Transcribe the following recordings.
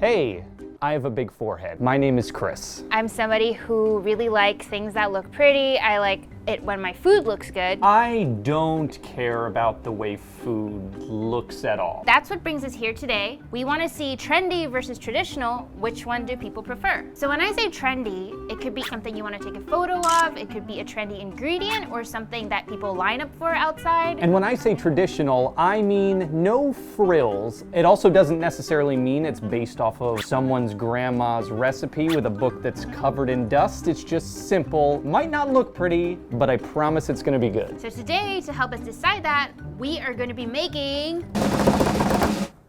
Hey, I have a big forehead. My name is Chris. I'm somebody who really likes things that look pretty. I like it when my food looks good. I don't care about the way food looks at all. That's what brings us here today. We want to see trendy versus traditional. Which one do people prefer? So when I say trendy, it could be something you want to take a photo of. It could be a trendy ingredient or something that people line up for outside. And when I say traditional, I mean no frills. It also doesn't necessarily mean it's based off of someone's grandma's recipe with a book that's covered in dust. It's just simple. Might not look pretty, but I promise it's gonna be good. So today, to help us decide that, we are going to be making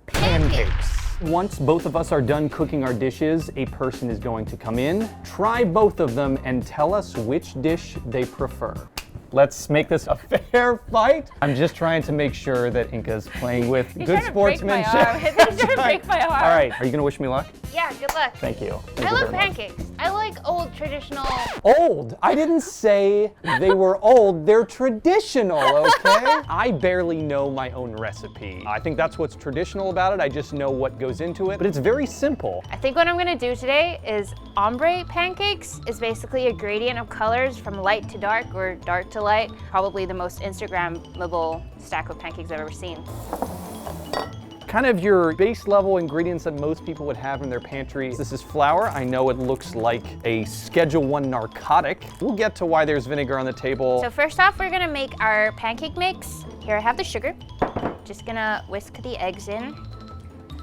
Pancakes. Once both of us are done cooking our dishes, a person is going to come in, try both of them, and tell us which dish they prefer. Let's make this a fair fight. I'm just trying to make sure that Inka's playing with good sportsmanship. He's trying to break my arm. All right, are you gonna wish me luck? Yeah, good luck. Thank you. I love pancakes. I like old traditional. Old? I didn't say they were old, they're traditional, okay? I barely know my own recipe. I think that's what's traditional about it. I just know what goes into it, but it's very simple. I think what I'm gonna do today is ombre pancakes. Is basically a gradient of colors from light to dark or dark to light. Probably the most Instagrammable stack of pancakes I've ever seen. Kind of your base level ingredients that most people would have in their pantry. This is flour. I know it looks like a Schedule I narcotic. We'll get to why there's vinegar on the table. So first off, we're gonna make our pancake mix. Here I have the sugar. Just gonna whisk the eggs in.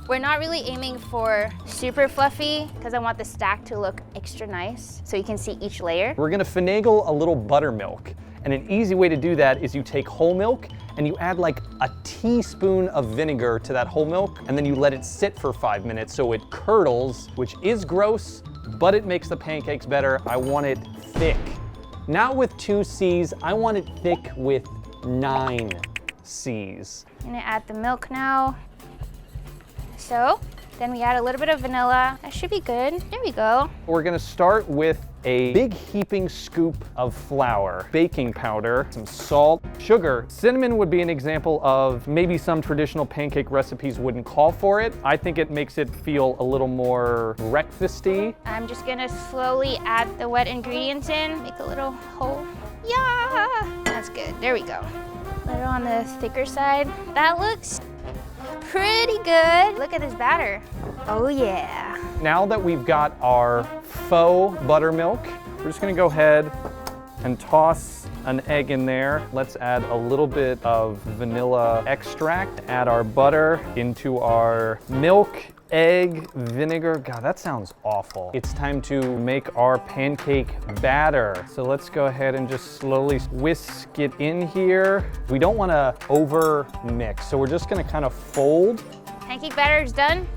We're not really aiming for super fluffy because I want the stack to look extra nice so you can see each layer. We're gonna finagle a little buttermilk. And an easy way to do that is you take whole milk and you add like a teaspoon of vinegar to that whole milk, and then you let it sit for 5 minutes so it curdles, which is gross, but it makes the pancakes better. I want it thick. Not with 2 C's, I want it thick with 9 C's. I'm gonna add the milk now. So, then we add a little bit of vanilla. That should be good. There we go. We're gonna start with a big heaping scoop of flour, baking powder, some salt, sugar. Cinnamon would be an example of maybe some traditional pancake recipes wouldn't call for it. I think it makes it feel a little more breakfasty. I'm just gonna slowly add the wet ingredients in, make a little hole. Yeah, that's good. There we go. A little on the thicker side. That looks pretty good. Look at this batter. Oh yeah. Now that we've got our faux buttermilk, we're just gonna go ahead and toss an egg in there. Let's add a little bit of vanilla extract, add our butter into our milk, egg, vinegar. God, that sounds awful. It's time to make our pancake batter. So let's go ahead and just slowly whisk it in here. We don't want to over mix, so we're just gonna kind of fold. Pancake batter is done.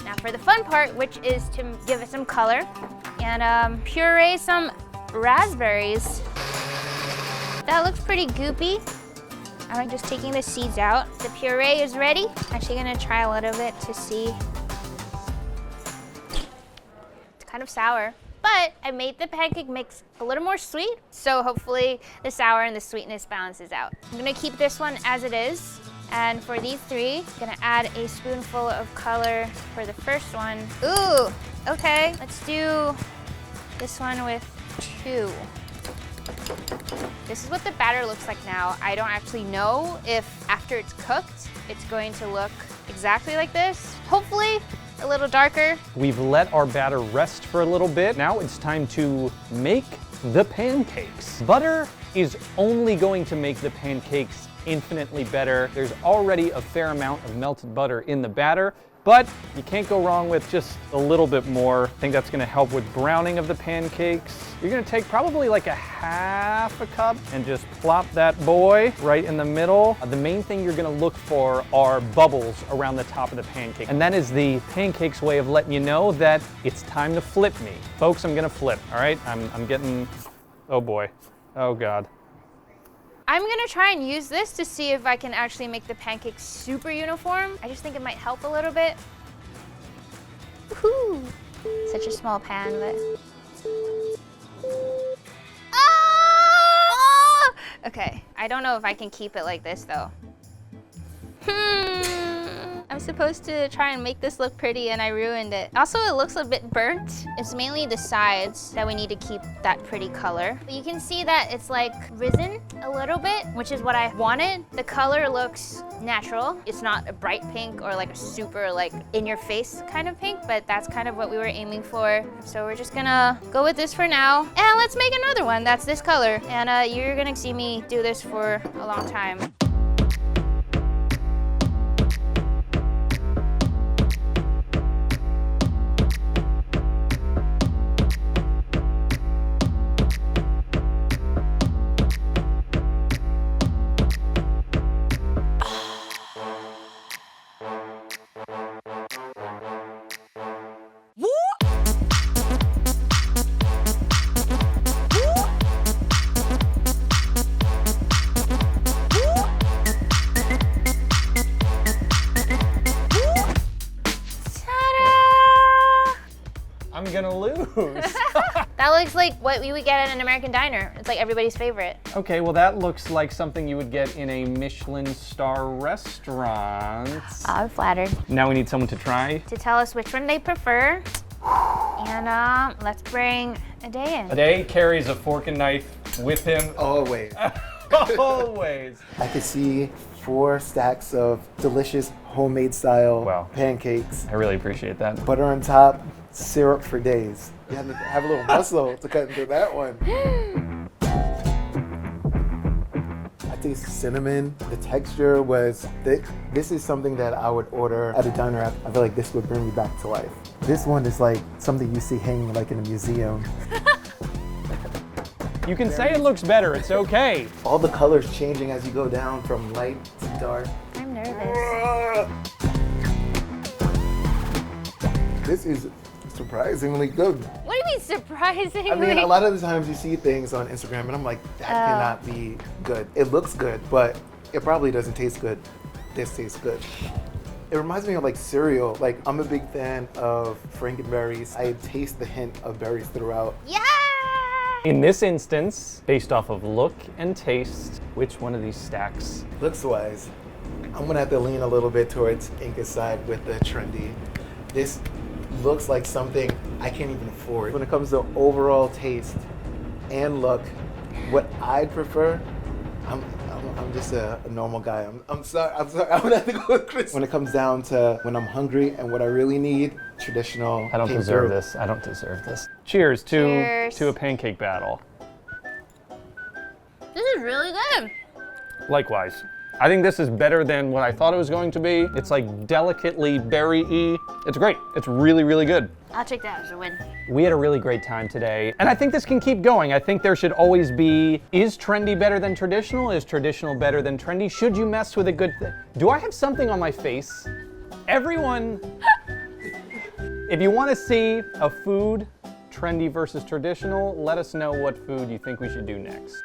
Now for the fun part, which is to give it some color and puree some raspberries. That looks pretty goopy. I'm just taking the seeds out. The puree is ready. Actually gonna try a little bit to see. It's kind of sour, but I made the pancake mix a little more sweet, so hopefully the sour and the sweetness balances out. I'm gonna keep this one as it is. And for these 3, I'm gonna add a spoonful of color for the first one. Ooh, okay, let's do this one with 2. This is what the batter looks like now. I don't actually know if after it's cooked, it's going to look exactly like this. Hopefully a little darker. We've let our batter rest for a little bit. Now it's time to make the pancakes. Butter is only going to make the pancakes infinitely better. There's already a fair amount of melted butter in the batter, but you can't go wrong with just a little bit more. I think that's gonna help with browning of the pancakes. You're gonna take probably like a half a cup and just plop that boy right in the middle. The main thing you're gonna look for are bubbles around the top of the pancake. And that is the Pancakes way of letting you know that it's time to flip me. Folks, I'm gonna flip, all right? I'm getting, oh boy, oh God. I'm gonna try and use this to see if I can actually make the pancakes super uniform. I just think it might help a little bit. Woohoo! Such a small pan, but... Ah! Okay, I don't know if I can keep it like this though. I'm was supposed to try and make this look pretty and I ruined it. Also, it looks a bit burnt. It's mainly the sides that we need to keep that pretty color. But you can see that it's like risen a little bit, which is what I wanted. The color looks natural. It's not a bright pink or like a super like in your face kind of pink, but that's kind of what we were aiming for. So we're just gonna go with this for now. And let's make another one that's this color. And you're gonna see me do this for a long time. I'm gonna lose. That looks like what we would get at an American diner. It's like everybody's favorite. Okay, well that looks like something you would get in a Michelin star restaurant. I'm flattered. Now we need someone to try. To tell us which one they prefer. And let's bring a day in. A day carries a fork and knife with him. Always. Always. I could see 4 stacks of delicious homemade style Wow. pancakes. I really appreciate that. Butter on top, syrup for days. You have to have a little muscle to cut into that one. I taste cinnamon. The texture was thick. This is something that I would order at a diner. I feel like this would bring me back to life. This one is like something you see hanging like in a museum. You can say it looks better, it's okay. All the colors changing as you go down from light to dark. I'm nervous. This is surprisingly good. What do you mean surprisingly? I mean, a lot of the times you see things on Instagram and I'm like, that cannot be good. It looks good, but it probably doesn't taste good. This tastes good. It reminds me of like cereal. Like, I'm a big fan of Frankenberries. I taste the hint of berries throughout. Yeah! In this instance, based off of look and taste, which one of these stacks? Looks-wise, I'm gonna have to lean a little bit towards Inca's side with the Trendy. This looks like something I can't even afford. When it comes to overall taste and look, what I'd prefer, I'm just a normal guy. I'm sorry, I'm gonna have to go with Chris. When it comes down to when I'm hungry and what I really need, traditional. I don't came deserve through. this. I don't deserve this. Cheers to Cheers. a pancake battle. This is really good. Likewise. I think this is better than what I thought it was going to be. It's like delicately berry-y. It's great. It's really, really good. I'll take that as a win. We had a really great time today, and I think this can keep going. I think there should always be, is trendy better than traditional? Is traditional better than trendy? Should you mess with a good thing? Do I have something on my face? Everyone, if you want to see a food, trendy versus traditional, let us know what food you think we should do next.